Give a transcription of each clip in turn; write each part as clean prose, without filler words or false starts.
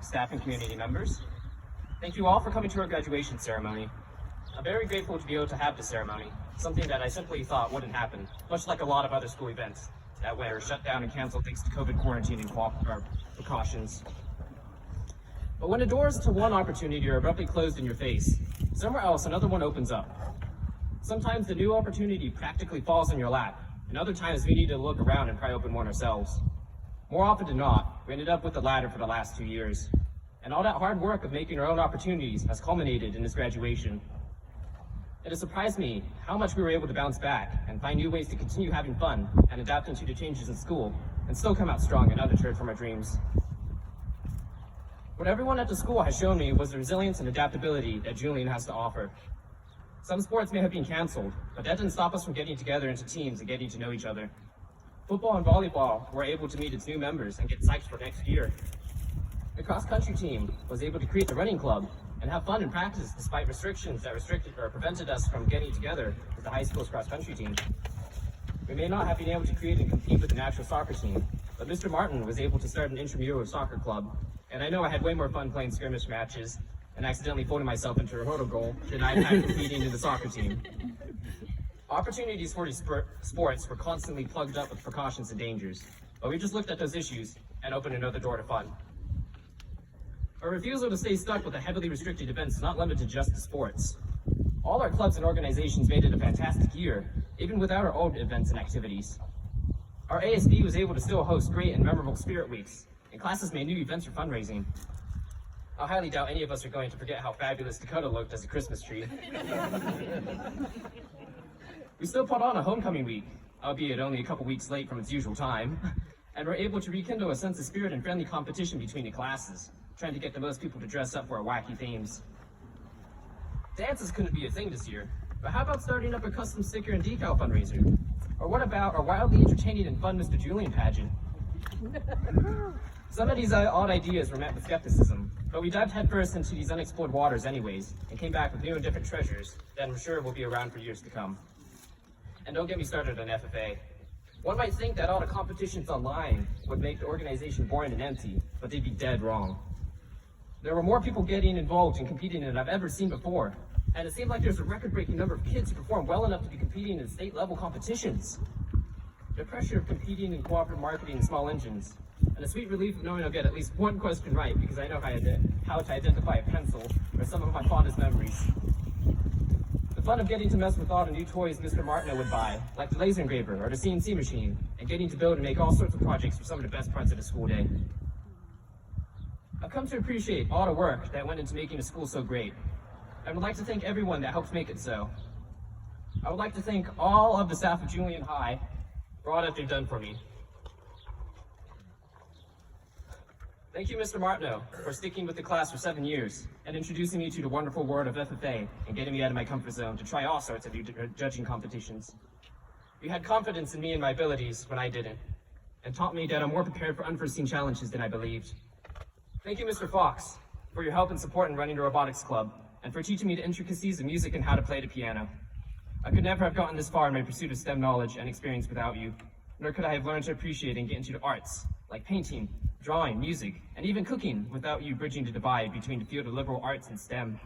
staff and community members. Thank you all for coming to our graduation ceremony. I'm very grateful to be able to have this ceremony, something that I simply thought wouldn't happen, much like a lot of other school events that were shut down and canceled thanks to COVID quarantine and precautions. But when the doors to one opportunity are abruptly closed in your face, somewhere else another one opens up. Sometimes the new opportunity practically falls on your lap, and other times we need to look around and pry open one ourselves. More often than not, we ended up with the latter for the last 2 years. And all that hard work of making our own opportunities has culminated in this graduation. It has surprised me how much we were able to bounce back and find new ways to continue having fun and adapting to the changes in school and still come out strong and undeterred from our dreams. What everyone at the school has shown me was the resilience and adaptability that Julian has to offer. Some sports may have been canceled, but that didn't stop us from getting together into teams and getting to know each other. Football and volleyball were able to meet its new members and get psyched for next year. The cross-country team was able to create the running club and have fun in practice despite restrictions that restricted or prevented us from getting together as the high school's cross-country team. We may not have been able to create and compete with the national soccer team, but Mr. Martin was able to start an intramural soccer club, and I know I had way more fun playing skirmish matches and accidentally folding myself into a hurdle goal than I had competing in the soccer team. Opportunities for these sports were constantly plugged up with precautions and dangers, but we just looked at those issues and opened another door to fun. Our refusal to stay stuck with the heavily restricted events is not limited just to sports. All our clubs and organizations made it a fantastic year, even without our old events and activities. Our ASB was able to still host great and memorable spirit weeks, and classes made new events for fundraising. I highly doubt any of us are going to forget how fabulous Dakota looked as a Christmas tree. We still put on a homecoming week, albeit only a couple weeks late from its usual time, and were able to rekindle a sense of spirit and friendly competition between the classes, trying to get the most people to dress up for our wacky themes. Dances couldn't be a thing this year, but how about starting up a custom sticker and decal fundraiser? Or what about our wildly entertaining and fun Mr. Julian pageant? Some of these odd ideas were met with skepticism, but we dived headfirst into these unexplored waters anyways, and came back with new and different treasures that I'm sure will be around for years to come. And don't get me started on FFA. One might think that all the competitions online would make the organization boring and empty, but they'd be dead wrong. There were more people getting involved and competing than I've ever seen before, and it seemed like there's a record-breaking number of kids who perform well enough to be competing in state-level competitions. The pressure of competing in cooperative marketing and small engines, and a sweet relief of knowing I'll get at least one question right because I know how to identify a pencil are some of my fondest memories. The fun of getting to mess with all the new toys Mr. Martineau would buy, like the laser engraver or the CNC machine, and getting to build and make all sorts of projects for some of the best parts of the school day. I've come to appreciate all the work that went into making the school so great. I would like to thank everyone that helped make it so. I would like to thank all of the staff of Julian High for all that they've done for me. Thank you, Mr. Martineau, for sticking with the class for 7 years and introducing me to the wonderful world of FFA and getting me out of my comfort zone to try all sorts of new judging competitions. You had confidence in me and my abilities when I didn't, and taught me that I'm more prepared for unforeseen challenges than I believed. Thank you, Mr. Fox, for your help and support in running the robotics club, and for teaching me the intricacies of music and how to play the piano. I could never have gotten this far in my pursuit of STEM knowledge and experience without you, nor could I have learned to appreciate and get into the arts, like painting, drawing, music, and even cooking without you bridging the divide between the field of liberal arts and STEM.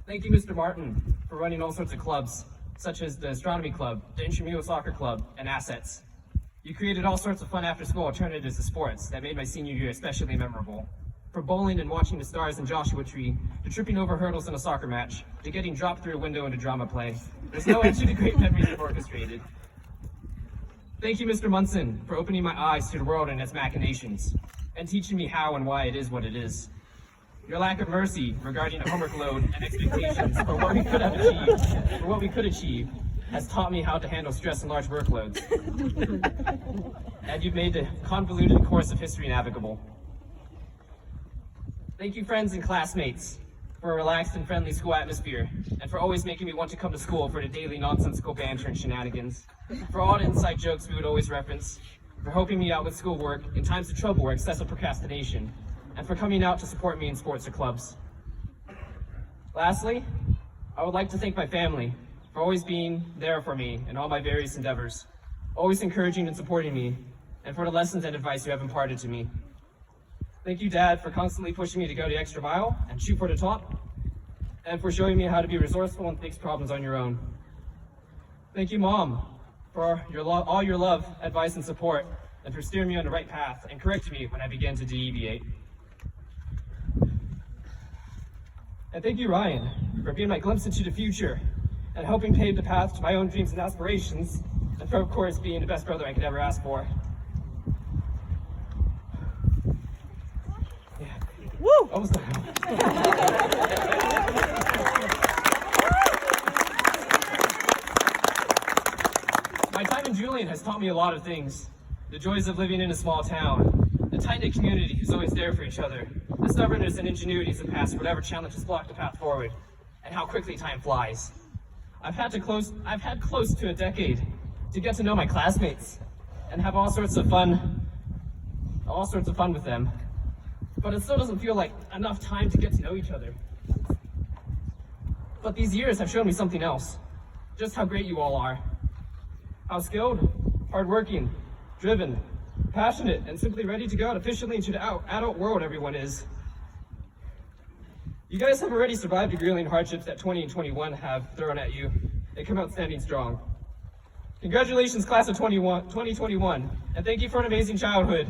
Thank you, Mr. Martin, for running all sorts of clubs, such as the Astronomy Club, the Intramural Soccer Club, and Assets. You created all sorts of fun after-school alternatives to sports that made my senior year especially memorable. From bowling and watching the stars in Joshua Tree, to tripping over hurdles in a soccer match, to getting dropped through a window in a drama play. There's no end to the great memories you've orchestrated. Thank you, Mr. Munson, for opening my eyes to the world and its machinations, and teaching me how and why it is what it is. Your lack of mercy regarding the homework load and expectations for what we could achieve, has taught me how to handle stress and large workloads. And you've made the convoluted course of history navigable. Thank you, friends and classmates, for a relaxed and friendly school atmosphere, and for always making me want to come to school for the daily nonsensical banter and shenanigans, for all the inside jokes we would always reference, for helping me out with schoolwork in times of trouble or excessive procrastination, and for coming out to support me in sports or clubs. Lastly, I would like to thank my family for always being there for me in all my various endeavors, always encouraging and supporting me, and for the lessons and advice you have imparted to me. Thank you, Dad, for constantly pushing me to go the extra mile and shoot for the top, and for showing me how to be resourceful and fix problems on your own. Thank you, Mom, for all your love, advice, and support, and for steering me on the right path and correcting me when I began to deviate. And thank you, Ryan, for being my glimpse into the future and helping pave the path to my own dreams and aspirations, and for, of course, being the best brother I could ever ask for. Yeah. Woo! Almost done. My time in Julian has taught me a lot of things. The joys of living in a small town, the tight-knit community who's always there for each other, the stubbornness and ingenuity to pass whatever challenges block the path forward, and how quickly time flies. I've had close to a decade to get to know my classmates and have all sorts of fun with them. But it still doesn't feel like enough time to get to know each other. But these years have shown me something else, just how great you all are. How skilled, hardworking, driven, passionate, and simply ready to go out efficiently into the adult world everyone is. You guys have already survived the grueling hardships that 20 and 21 have thrown at you and come out standing strong. Congratulations, class of 2021, and thank you for an amazing childhood.